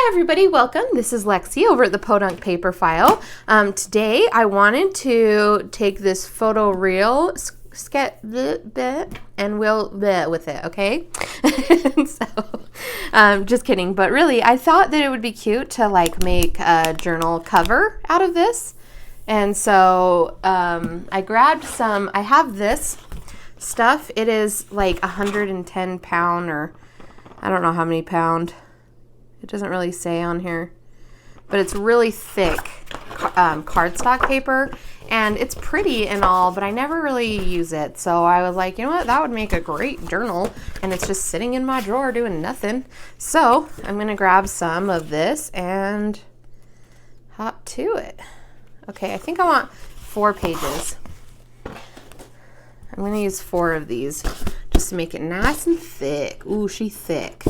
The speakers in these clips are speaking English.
Hi everybody, welcome. This is Lexi over at the Podunk Paper File. Today I wanted to take this photo reel sketch and we'll with it, okay? Just kidding, but really I thought that it would be cute to like make a journal cover out of this. And so I grabbed some, I have this stuff. It is like 110 pound or I don't know how many pound. It doesn't really say on here, but it's really thick cardstock paper, and it's pretty and all, but I never really use it. So I was like, you know what, that would make a great journal, and it's just sitting in my drawer doing nothing. So I'm going to grab some of this and hop to it. Okay, I think I want 4 pages. I'm going to use 4 of these just to make it nice and thick. Ooh, she's thick.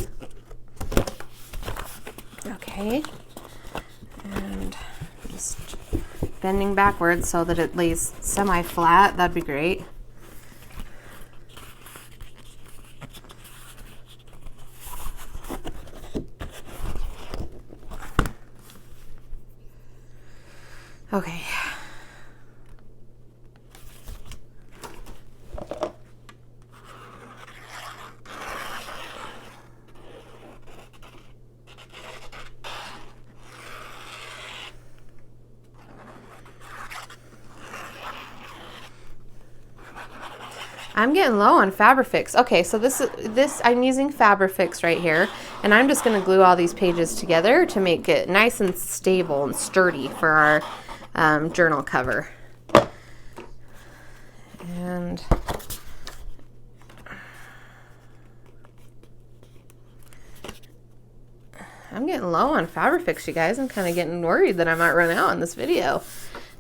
Okay, and just bending backwards so that it lays semi-flat. That'd be great. Okay. I'm getting low on Fabrifix. Okay, so this I'm using Fabrifix right here, and I'm just going to glue all these pages together to make it nice and stable and sturdy for our journal cover. And I'm getting low on Fabrifix, you guys. I'm kind of getting worried that I might run out in this video,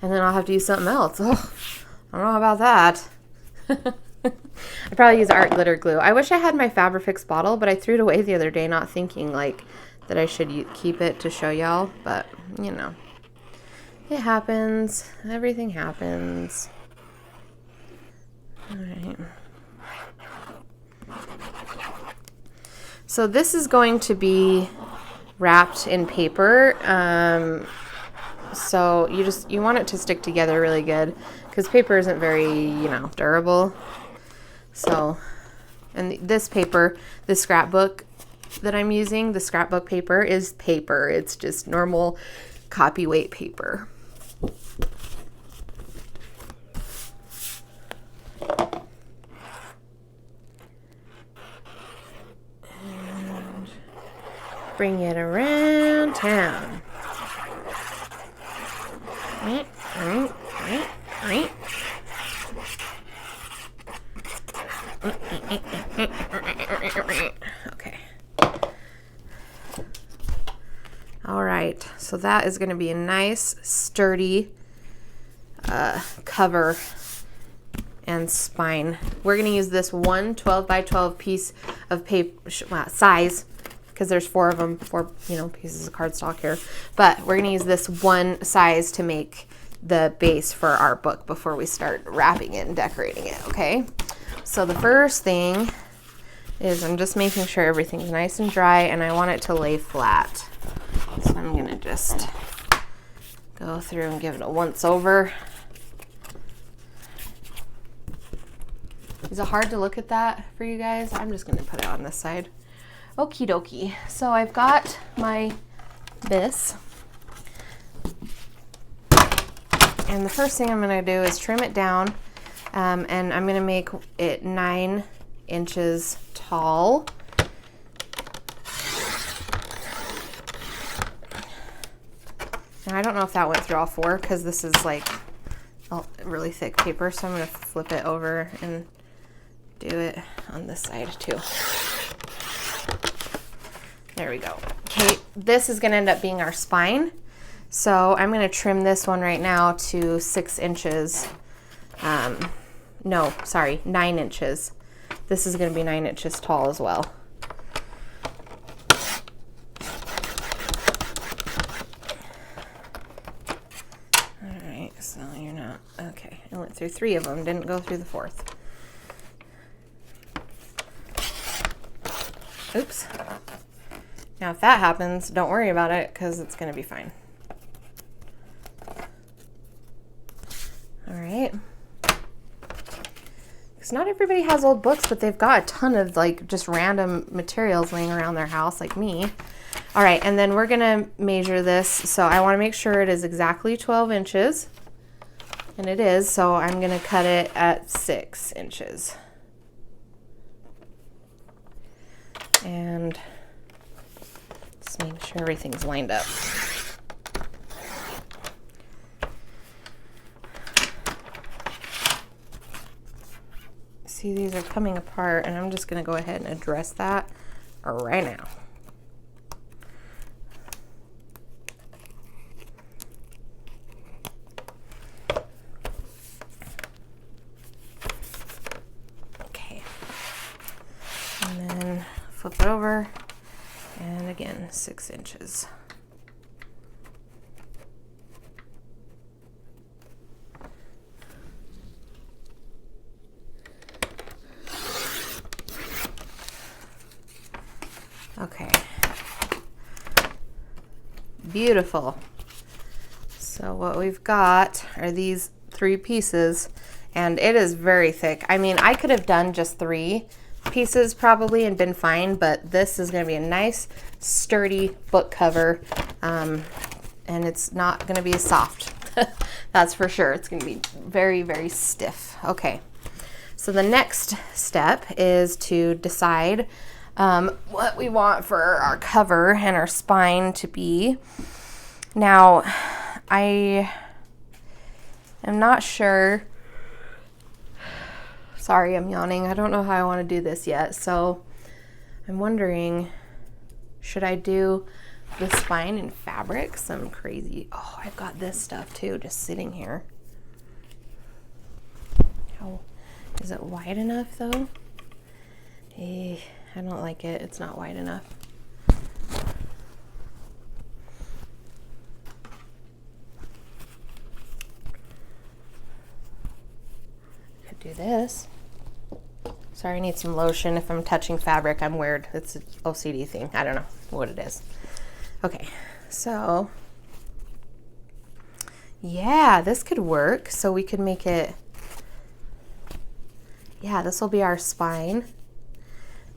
and then I'll have to use something else. Oh, I don't know about that. I'd probably use art glitter glue. I wish I had my Fabrifix bottle, but I threw it away the other day, not thinking like that I should keep it to show y'all. But you know, it happens. Everything happens. All right. So this is going to be wrapped in paper. So you want it to stick together really good because paper isn't very, durable. So, and this paper, the scrapbook that I'm using, the scrapbook paper is paper. It's just normal copy weight paper. And bring it around town. Okay. All right, so that is going to be a nice, sturdy cover and spine. We're going to use this one 12 by 12 piece of paper size, because there's 4 of them, 4 pieces of cardstock here. But we're going to use this one size to make the base for our book before we start wrapping it and decorating it, okay? So the first thing is I'm just making sure everything's nice and dry, and I want it to lay flat. So I'm going to just go through and give it a once over. Is it hard to look at that for you guys? I'm just going to put it on this side. Okie dokie. So I've got my this. And the first thing I'm going to do is trim it down. And I'm going to make it 9 inches tall. And I don't know if that went through all 4 because this is like really thick paper. So I'm going to flip it over and do it on this side too. There we go. Okay, this is going to end up being our spine. So I'm going to trim this one right now to 6 inches. 9 inches. This is going to be 9 inches tall as well. All right, so you're not, okay. I went through 3 of them, didn't go through the 4th. Oops. Now, if that happens, don't worry about it because it's going to be fine. All right. Because not everybody has old books, but they've got a ton of like just random materials laying around their house like me. All right, and then we're going to measure this. So I want to make sure it is exactly 12 inches. And it is, so I'm going to cut it at 6 inches. And just make sure everything's lined up. See, these are coming apart, and I'm just going to go ahead and address that right now. Okay. And then flip it over, and again, 6 inches. Okay, beautiful. So what we've got are these 3 pieces, and it is very thick. I mean, I could have done just 3 pieces probably and been fine, but this is going to be a nice sturdy book cover, and it's not going to be soft. That's for sure. It's going to be very, very stiff. Okay, so the next step is to decide what we want for our cover and our spine to be. Now, I am not sure. Sorry, I'm yawning. I don't know how I want to do this yet. So I'm wondering, should I do the spine in fabric? Some crazy. Oh, I've got this stuff too, just sitting here. How is it wide enough though? I don't like it. It's not wide enough. Could do this. Sorry, I need some lotion. If I'm touching fabric, I'm weird. It's an OCD thing. I don't know what it is. Okay, so yeah, this could work. So we could make it, yeah, this will be our spine.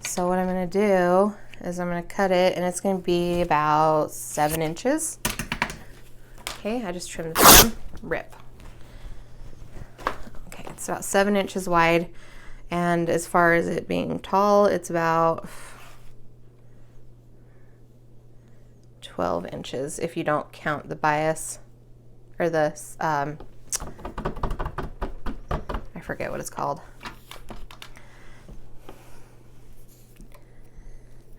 So what I'm going to do is I'm going to cut it, and it's going to be about 7 inches. Okay, I just trimmed the bottom. Rip. Okay, it's about 7 inches wide, and as far as it being tall, it's about 12 inches if you don't count the bias, or the, I forget what it's called.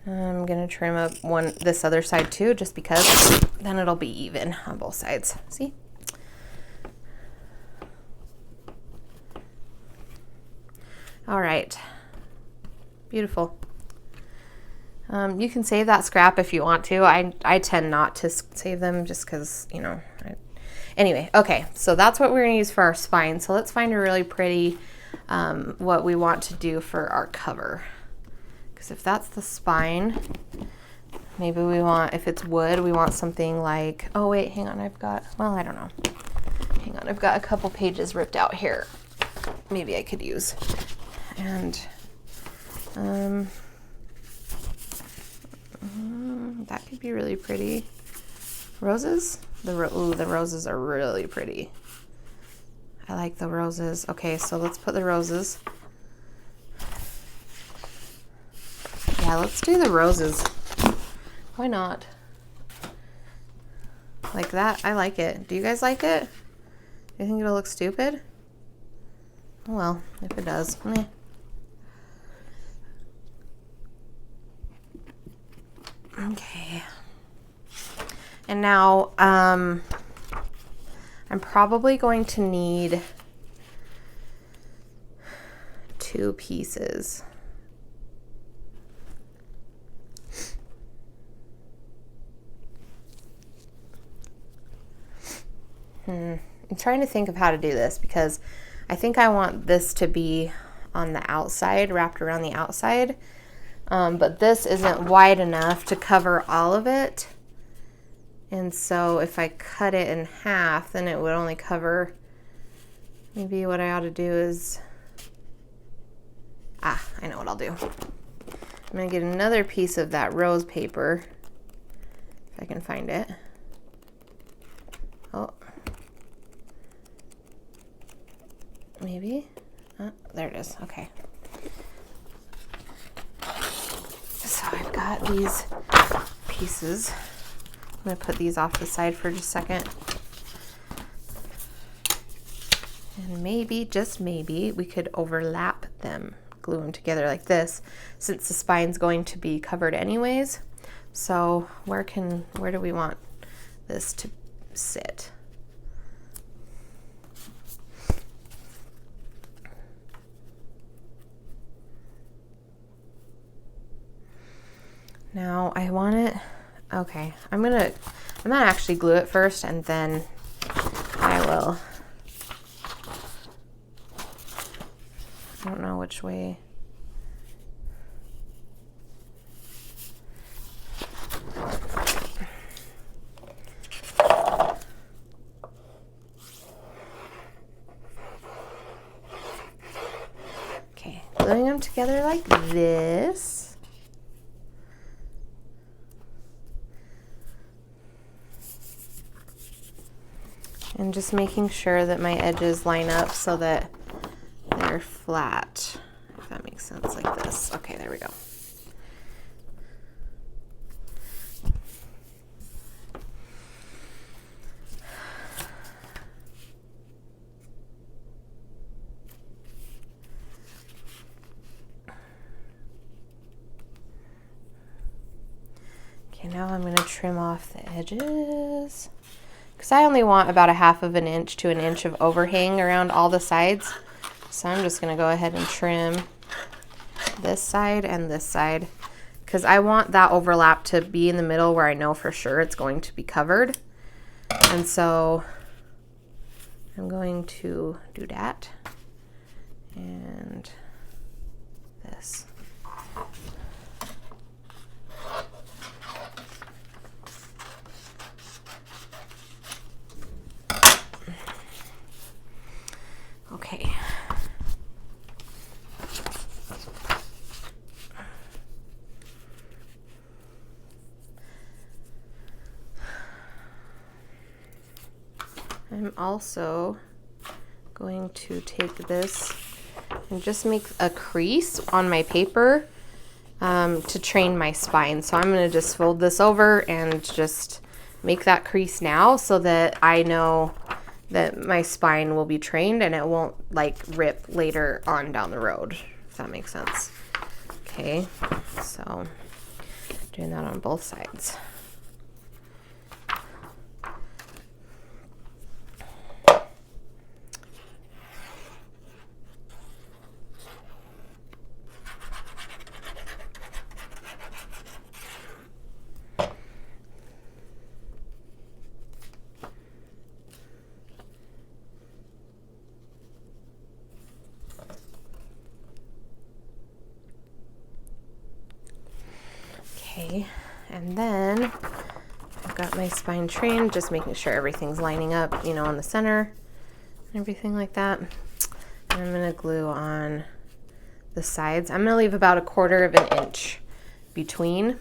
I'm gonna trim up this other side too, just because then it'll be even on both sides. See? All right, beautiful. You can save that scrap if you want to. I tend not to save them just because, you know. Anyway, okay, so that's what we're gonna use for our spine. So let's find a really pretty, what we want to do for our cover. If that's the spine, maybe we want, if it's wood, we want something like, oh wait, hang on, I've got, well, I don't know. Hang on, I've got a couple pages ripped out here. Maybe I could use. And that could be really pretty. Roses? The roses are really pretty. I like the roses. Okay, so let's put the roses. Yeah, let's do the roses. Why not? Like that. I like it. Do you guys like it? Do you think it'll look stupid? Oh well, if it does. Meh. Okay. And now, I'm probably going to need 2 pieces. I'm trying to think of how to do this because I think I want this to be on the outside, wrapped around the outside. but this isn't wide enough to cover all of it. And so if I cut it in half, then it would only cover, maybe what I ought to do is, I know what I'll do. I'm gonna get another piece of that rose paper, if I can find it. Oh, maybe, there it is, okay. So I've got these pieces. I'm gonna put these off the side for just a second. And maybe, just maybe, we could overlap them, glue them together like this, since the spine's going to be covered anyways. So where do we want this to sit? Now I want it, okay, I'm gonna actually glue it first, and then I will, I don't know which way. Okay, gluing them together like this. And just making sure that my edges line up so that they're flat, if that makes sense, like this. Okay, there we go. Okay, now I'm going to trim off the edges, because I only want about 1/2 inch to 1 inch of overhang around all the sides. So I'm just going to go ahead and trim this side and this side, because I want that overlap to be in the middle where I know for sure it's going to be covered. And so I'm going to do that and this. Okay. I'm also going to take this and just make a crease on my paper to train my spine. So I'm going to just fold this over and just make that crease now so that I know that my spine will be trained and it won't like rip later on down the road, if that makes sense. Okay, so doing that on both sides. Okay, and then I've got my spine trained, just making sure everything's lining up, you know, in the center and everything like that. And I'm going to glue on the sides. I'm going to leave about 1/4 inch between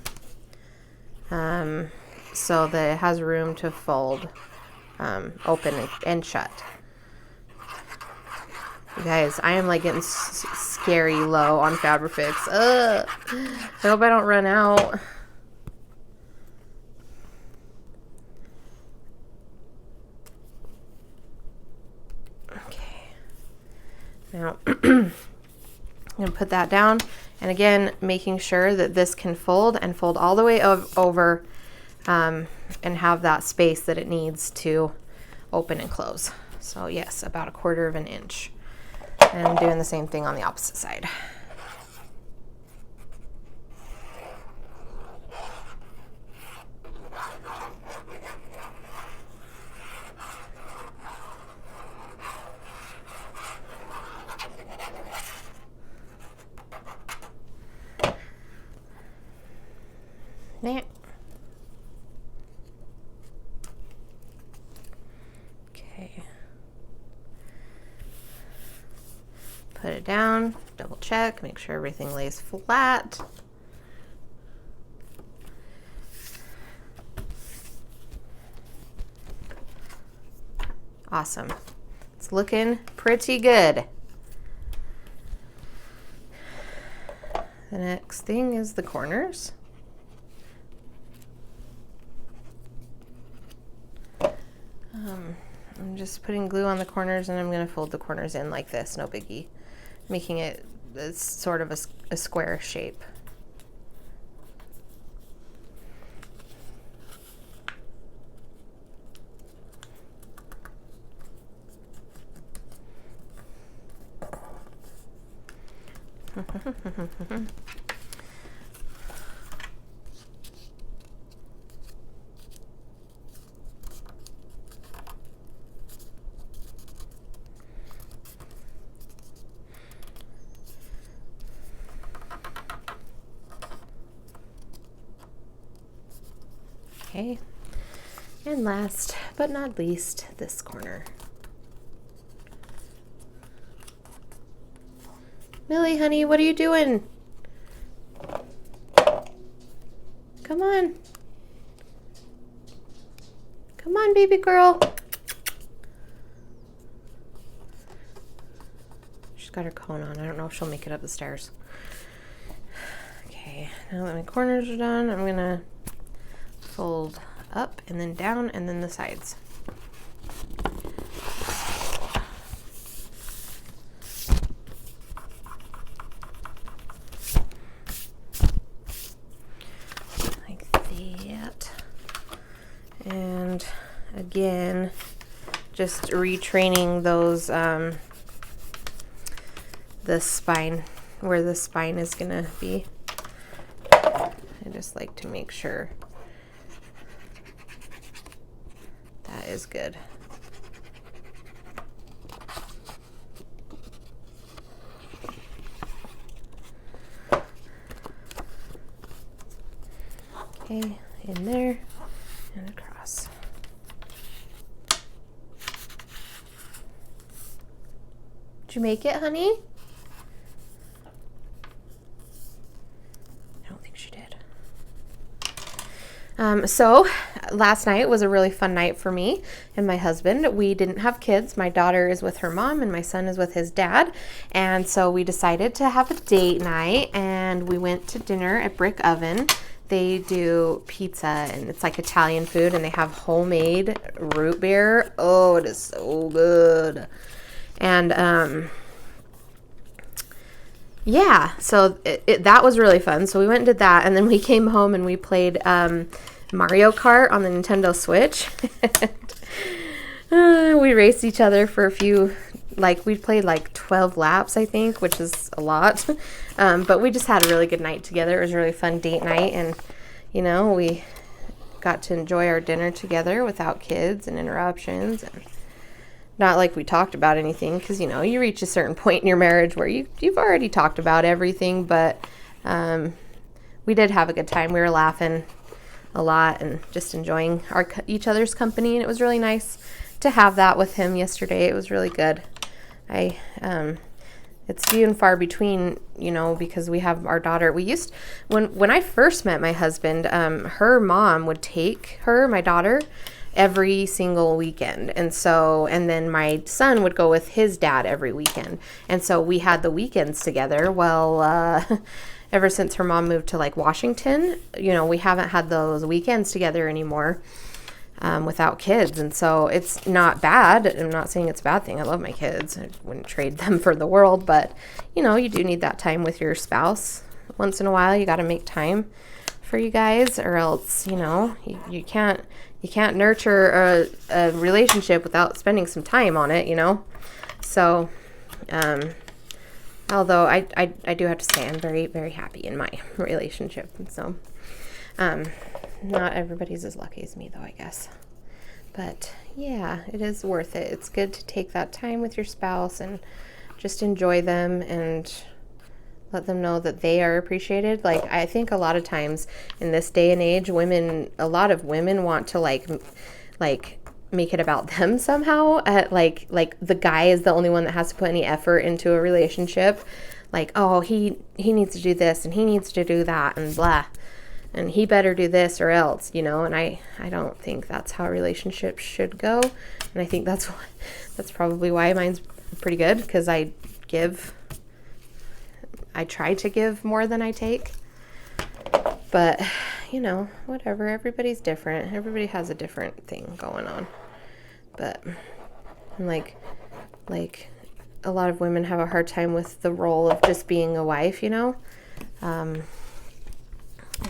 so that it has room to fold open and shut. You guys, I am like getting scary low on Fabrifix. Ugh. I hope I don't run out. Okay. Now, I'm going to put that down. And again, making sure that this can fold and fold all the way over and have that space that it needs to open and close. So yes, about 1/4 inch. And I'm doing the same thing on the opposite side. put it down, double check, make sure everything lays flat. Awesome. It's looking pretty good. The next thing is the corners. I'm just putting glue on the corners, and I'm going to fold the corners in like this, no biggie, making it sort of a square shape. Okay, and last but not least, this corner. Millie, honey, what are you doing? Come on. Come on, baby girl. She's got her cone on. I don't know if she'll make it up the stairs. Okay, now that my corners are done, I'm gonna fold up and then down and then the sides. Like that. And again, just retraining those, the spine, where the spine is gonna be. I just like to make sure that is good. Okay, in there and across. Did you make it, honey? I don't think she did. So last night was a really fun night for me and my husband. We didn't have kids. My daughter is with her mom and my son is with his dad. And so we decided to have a date night, and we went to dinner at Brick Oven. They do pizza, and it's like Italian food, and they have homemade root beer. Oh, it is so good. And yeah, so that was really fun. So we went and did that, and then we came home and we played Mario Kart on the Nintendo Switch. We raced each other for a few, we played like 12 laps, I think, which is a lot. But we just had a really good night together. It was a really fun date night, and, we got to enjoy our dinner together without kids and interruptions, and not like we talked about anything, because, you reach a certain point in your marriage where you've already talked about everything, but we did have a good time. We were laughing a lot and just enjoying each other's company, and it was really nice to have that with him yesterday. It was really good. It's few and far between, because we have our daughter. When I first met my husband, her mom would take my daughter, every single weekend. And then my son would go with his dad every weekend. And so we had the weekends together. Well, ever since her mom moved to Washington, we haven't had those weekends together anymore. Without kids. And so it's not bad. I'm not saying it's a bad thing. I love my kids. I wouldn't trade them for the world, but you do need that time with your spouse. Once in a while, you got to make time for you guys, or else, you can't nurture a relationship without spending some time on it, So, although I do have to say I'm very, very happy in my relationship. And so, not everybody's as lucky as me, though, I guess. But yeah, it is worth it. It's good to take that time with your spouse and just enjoy them and let them know that they are appreciated. I think a lot of times in this day and age, a lot of women want to make it about them somehow. Like the guy is the only one that has to put any effort into a relationship. Like, oh, he needs to do this and he needs to do that and blah. And he better do this or else, you know. And I don't think that's how relationships should go. And I think that's probably why mine's pretty good, because I try to give more than I take. But, you know, whatever. Everybody's different. Everybody has a different thing going on. But, like a lot of women have a hard time with the role of just being a wife, you know.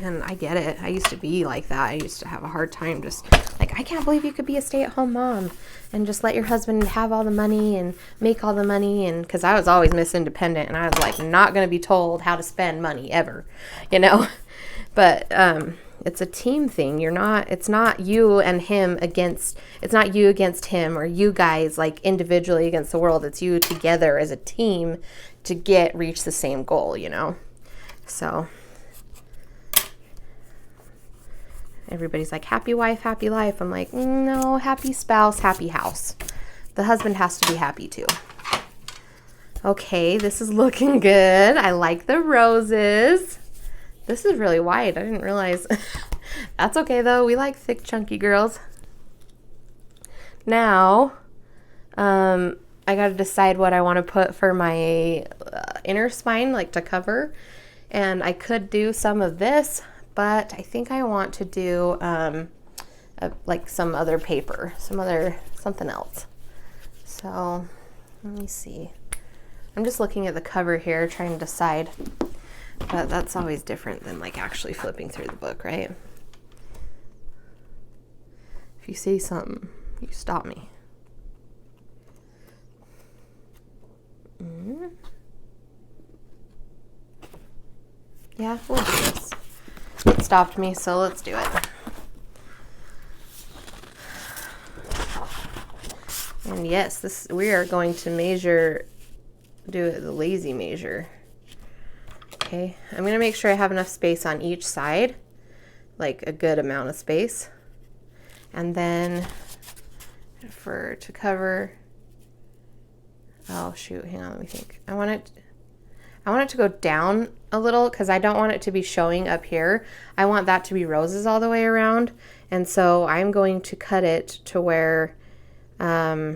And I get it. I used to be like that. I used to have a hard time just like, I can't believe you could be a stay-at-home mom and just let your husband have all the money and make all the money. And because I was always Miss Independent, and I was like not going to be told how to spend money ever, you know. But it's a team thing. It's not you and him against, it's not you against him or you guys like individually against the world. It's you together as a team to reach the same goal, you know. So everybody's like, happy wife, happy life. I'm like, no, happy spouse, happy house. The husband has to be happy too. Okay, this is looking good. I like the roses. This is really wide. I didn't realize. That's okay though. We like thick, chunky girls. Now, I got to decide what I want to put for my inner spine, like to cover. And I could do some of this, but I think I want to do like some other paper, something else. So let me see. I'm just looking at the cover here, trying to decide. But that's always different than like actually flipping through the book, right? If you see something, you stop me. Yeah, we'll do this. It stopped me, so let's do it. And yes, we are going to do the lazy measure. Okay, I'm going to make sure I have enough space on each side, like a good amount of space. And then to cover, oh shoot, hang on, let me think. I want it to go down a little because I don't want it to be showing up here. I want that to be roses all the way around. And so I'm going to cut it to where I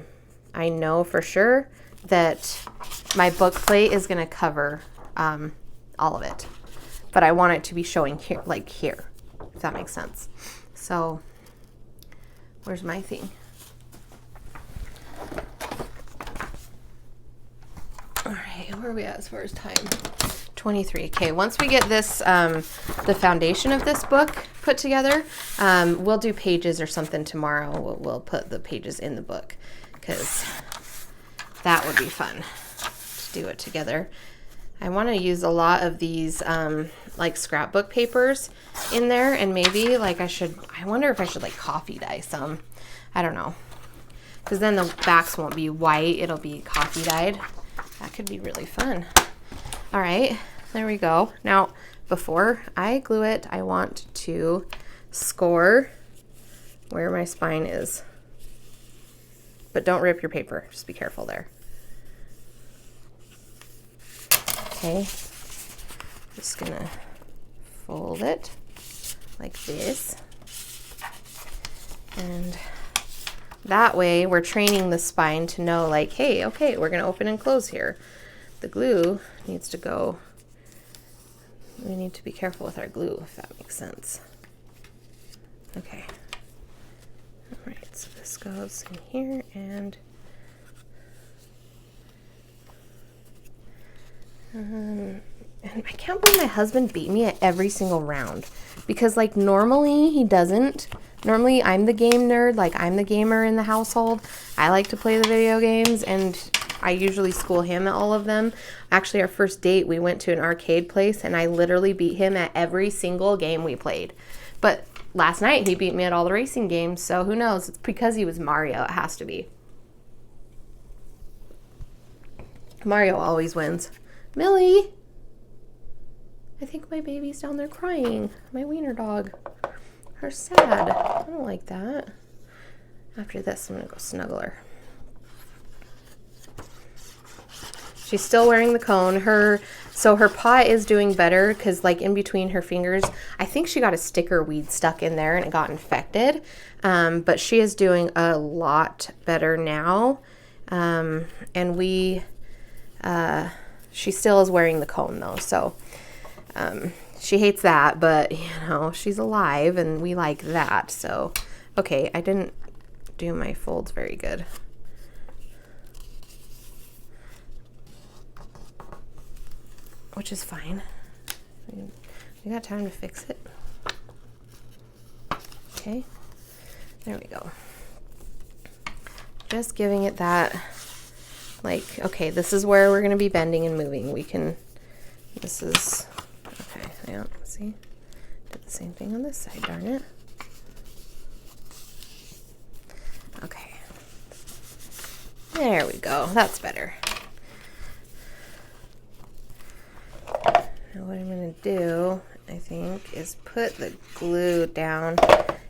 know for sure that my book plate is going to cover all of it. But I want it to be showing here, like here, if that makes sense. So where's my thing? All right, where are we at as far as time? 23. Okay, once we get this, the foundation of this book put together, we'll do pages or something tomorrow. We'll put the pages in the book because that would be fun to do it together. I want to use a lot of these like scrapbook papers in there, and maybe like I wonder if I should like coffee dye some. I don't know, because then the backs won't be white, it'll be coffee dyed. That could be really fun. All right, there we go. Now, before I glue it, I want to score where my spine is. But don't rip your paper, just be careful there. Okay, just gonna fold it like this. And that way we're training the spine to know like, hey, okay, we're gonna open and close here. The glue needs to go, we need to be careful with our glue, if that makes sense. Okay. All right, so this goes in here and and I can't believe my husband beat me at every single round, because like normally he doesn't. Normally I'm the game nerd, like I'm the gamer in the household. I like to play the video games, and I usually school him at all of them. Actually, our first date, we went to an arcade place and I literally beat him at every single game we played. But last night he beat me at all the racing games, so who knows? It's because he was Mario, it has to be. Mario always wins. Millie! I think my baby's down there crying. My wiener dog. Her sad. I don't like that. After this, I'm gonna go snuggle her. She's still wearing the cone. So her paw is doing better because like in between her fingers, I think she got a sticker weed stuck in there and it got infected. But she is doing a lot better now. And she still is wearing the cone though. So she hates that, but you know, she's alive and we like that. So, okay, I didn't do my folds very good. Which is fine. We got time to fix it. Okay, there we go. Just giving it that, like, okay, this is where we're gonna be bending and moving. This is, okay, yeah, see? Did the same thing on this side, darn it. Okay. There we go, that's better. Now what I'm going to do, I think, is put the glue down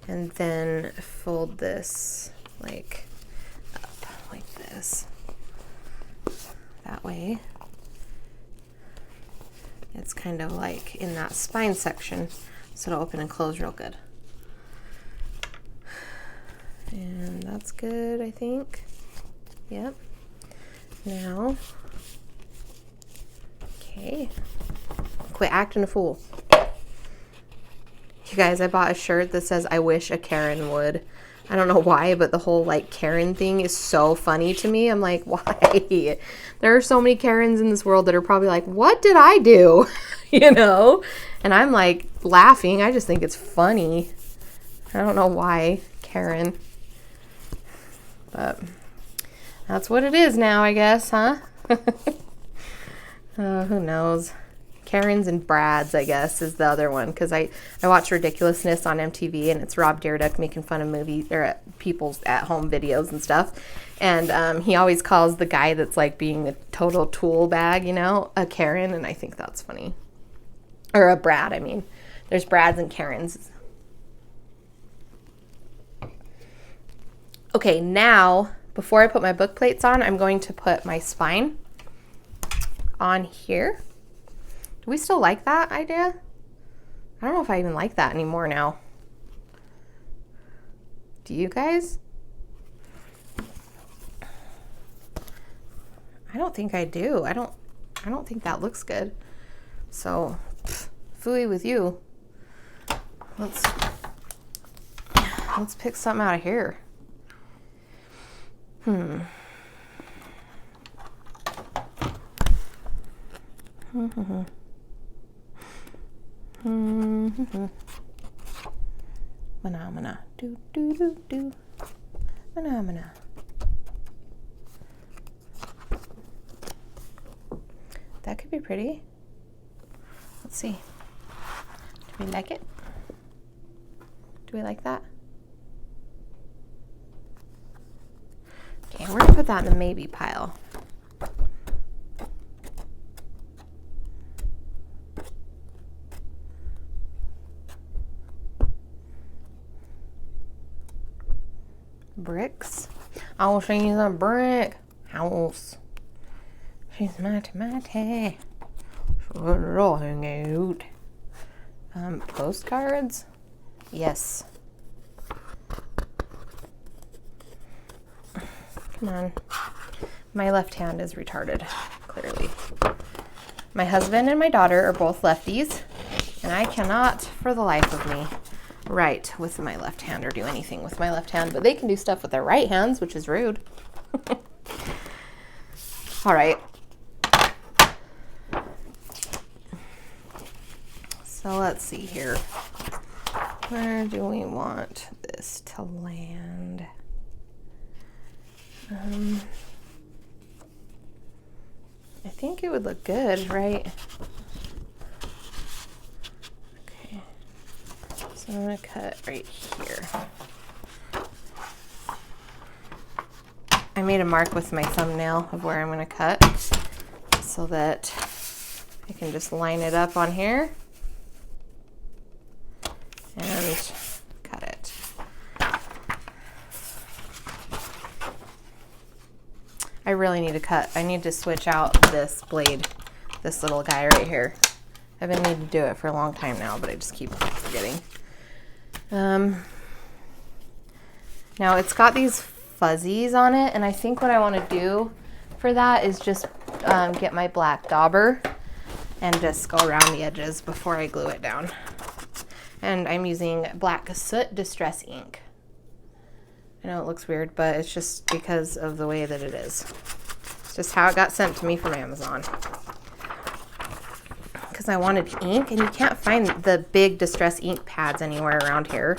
and then fold this like up like this. That way it's kind of like in that spine section, so it'll open and close real good. And that's good, I think. Yep. Now, okay. Quit acting a fool. You guys, I bought a shirt that says, I wish a Karen would. I don't know why, but the whole like Karen thing is so funny to me. I'm like, why? There are so many Karens in this world that are probably like, what did I do? You know? And I'm like laughing. I just think it's funny. I don't know why, Karen. But that's what it is now, I guess, huh? Who knows? Karens and Brads, I guess, is the other one, because I watch Ridiculousness on MTV, and it's Rob Dyrdek making fun of people's at-home videos and stuff, and he always calls the guy that's like being a total tool bag, you know, a Karen, and I think that's funny. Or a Brad, I mean. There's Brads and Karens. Okay, now, before I put my book plates on, I'm going to put my spine on here. Do we still like that idea? I don't know if I even like that anymore now. Do you guys? I don't think I do. I don't think that looks good. So, phooey with you. Let's pick something out of here. Phenomena. Do do do do. Phenomena. That could be pretty. Let's see. Do we like it? Do we like that? Okay, we're gonna put that in the maybe pile. Bricks. Oh, she's a brick house. She's mighty. Rolling out. Postcards? Yes. Come on. My left hand is retarded, clearly. My husband and my daughter are both lefties, and I cannot, for the life of me, write with my left hand or do anything with my left hand, but they can do stuff with their right hands, which is rude. All right. So let's see here. Where do we want this to land? I think it would look good, right? Okay. So I'm going to cut right here. I made a mark with my thumbnail of where I'm going to cut so that I can just line it up on here and cut it. I really need to cut. I need to switch out this blade, this little guy right here. I've been needing to do it for a long time now, but I just keep forgetting. Now it's got these fuzzies on it, and I think what I want to do for that is just get my black dauber and just go around the edges before I glue it down. And I'm using Black Soot Distress ink. I know it looks weird, but it's just because of the way that it is. It's just how it got sent to me from Amazon. Because I wanted ink, and you can't find the big Distress ink pads anywhere around here.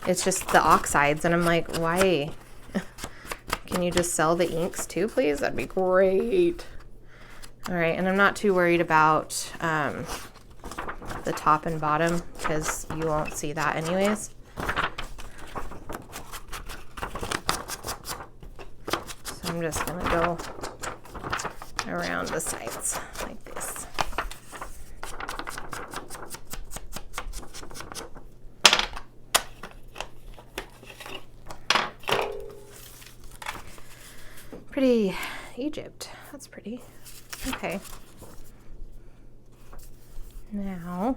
It's just the oxides, and I'm like, why? Can you just sell the inks too, please? That'd be great. All right, and I'm not too worried about the top and bottom because you won't see that anyways. So I'm just gonna go around the sides like this. Pretty Egypt. That's pretty. Okay. Now,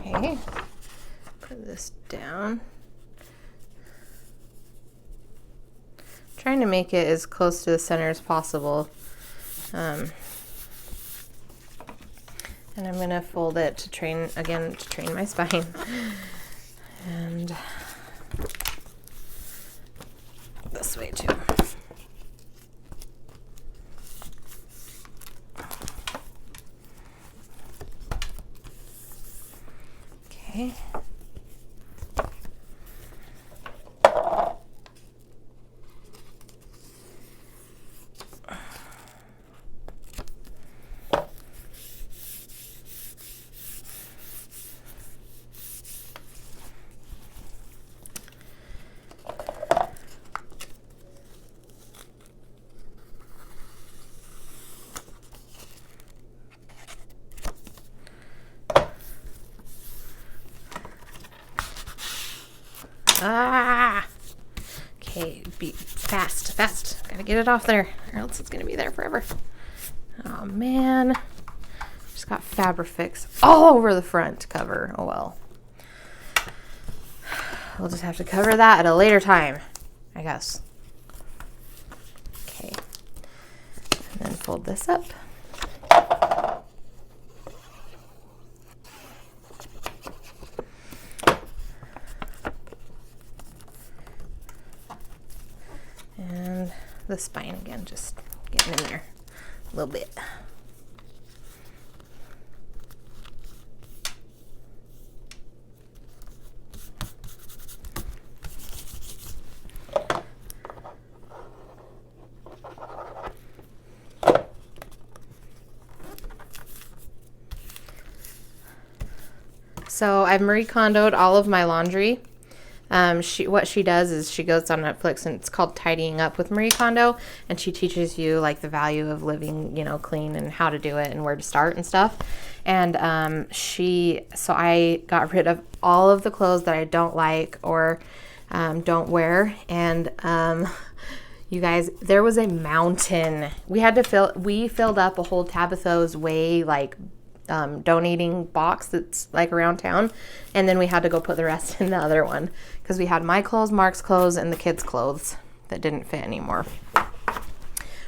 okay, put this down. Trying to make it as close to the center as possible. And I'm going to fold it to train my spine. And this way too. Okay. Ah! Okay, be fast. Gotta get it off there, or else it's gonna be there forever. Oh man. Just got Fabrifix all over the front cover. Oh well. We'll just have to cover that at a later time, I guess. Okay. And then fold this up. And the spine again, just getting in there a little bit. So I've Marie Kondo'd all of my laundry. What she does is she goes on Netflix, and it's called Tidying Up with Marie Kondo, and she teaches you like the value of living, clean and how to do it and where to start and stuff. And so I got rid of all of the clothes that I don't like or don't wear. And you guys, there was a mountain. We filled up a whole Tabitha's Way donating box that's like around town, and then we had to go put the rest in the other one because we had my clothes, Mark's clothes, and the kids' clothes that didn't fit anymore,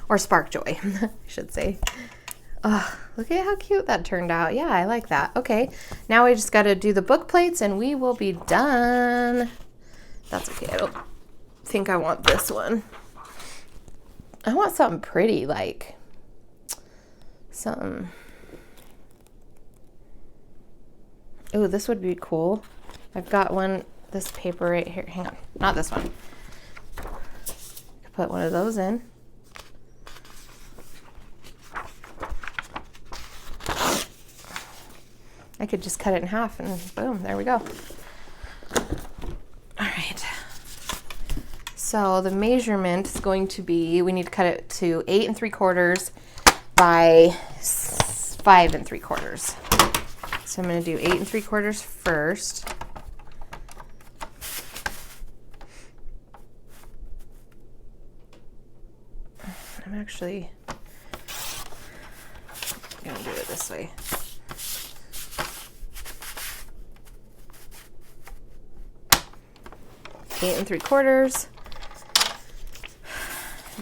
or Spark Joy I should say. Oh, look at how cute that turned out. Yeah, I like that. Okay, now we just got to do the book plates and we will be done. That's okay. I don't think I want this one. I want something pretty, like something. Oh, this would be cool. I've got this paper right here. Hang on, not this one. Could put one of those in. I could just cut it in half and boom, there we go. All right. So the measurement is going to be, we need to cut it to 8 3/4 by 5 3/4. So I'm going to do 8 3/4 first. I'm actually going to do it this way. Eight 3/4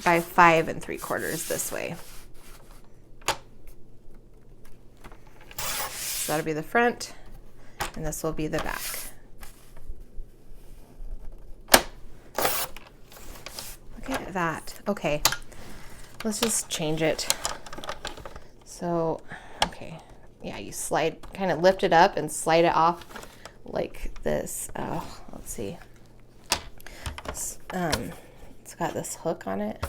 by 5 3/4 this way. So that'll be the front, and this will be the back. Look at that. Okay, let's just change it. So, okay, yeah, you slide, kind of lift it up and slide it off like this. Oh, let's see. It's got this hook on it,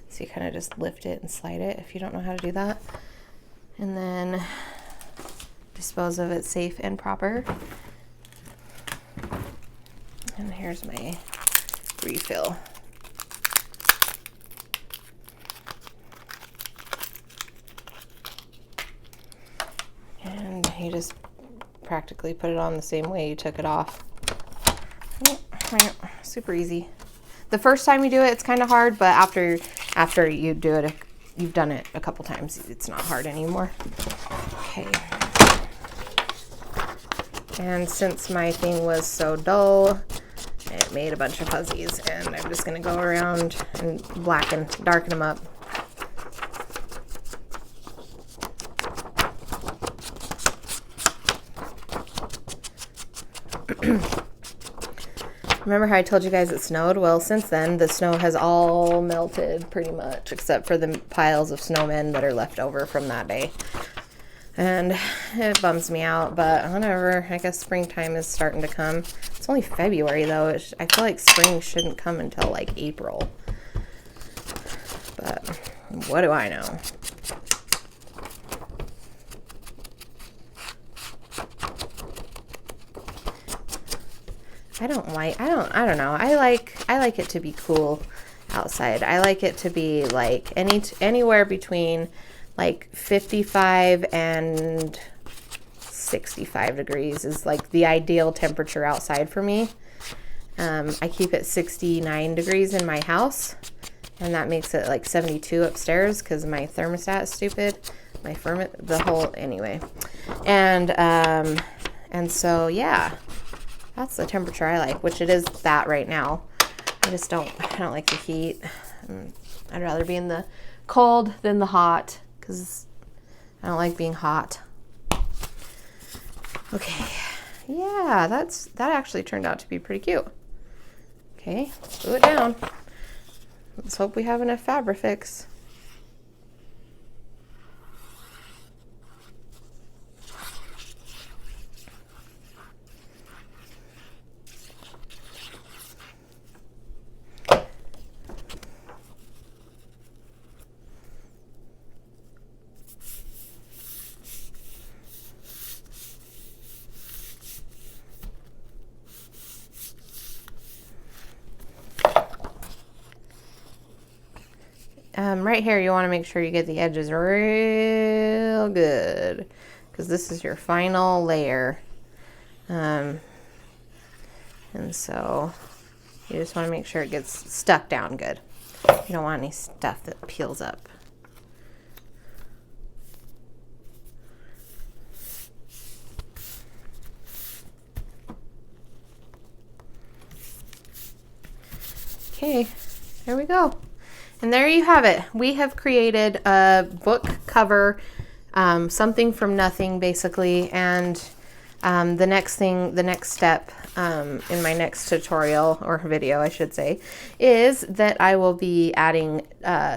so you kind of just lift it and slide it if you don't know how to do that. And then dispose of it safe and proper. And here's my refill. And you just practically put it on the same way you took it off. Super easy. The first time you do it, it's kind of hard, but after you do it, you've done it a couple times, it's not hard anymore. Okay. And since my thing was so dull, it made a bunch of fuzzies, and I'm just going to go around and darken them up. Remember how I told you guys it snowed? Well, since then, the snow has all melted pretty much, except for the piles of snowmen that are left over from that day. And it bums me out, but whatever. I guess springtime is starting to come. It's only February, though. I feel like spring shouldn't come until, like, April. But what do I know? I don't know. I like it to be cool outside. I like it to be like anywhere between like 55 and 65 degrees is like the ideal temperature outside for me. I keep it 69 degrees in my house, and that makes it like 72 upstairs because my thermostat is stupid. Anyway. And so yeah. That's the temperature I like, which it is that right now. I don't like the heat. I'd rather be in the cold than the hot because I don't like being hot. Okay, yeah, that actually turned out to be pretty cute. Okay, let's glue it down. Let's hope we have enough Fabrifix. Right here, you want to make sure you get the edges real good because this is your final layer. And so you just want to make sure it gets stuck down good. You don't want any stuff that peels up. Okay, there we go. And there you have it. We have created a book cover, something from nothing basically. And the next step in my next tutorial or video, I should say, is that I will be adding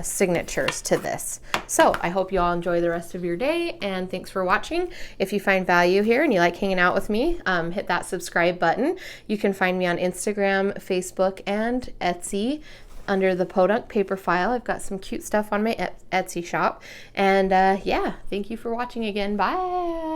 signatures to this. So I hope you all enjoy the rest of your day, and thanks for watching. If you find value here and you like hanging out with me, hit that subscribe button. You can find me on Instagram, Facebook, and Etsy under the Podunk paper file. I've got some cute stuff on my Etsy shop. And yeah, thank you for watching again. Bye.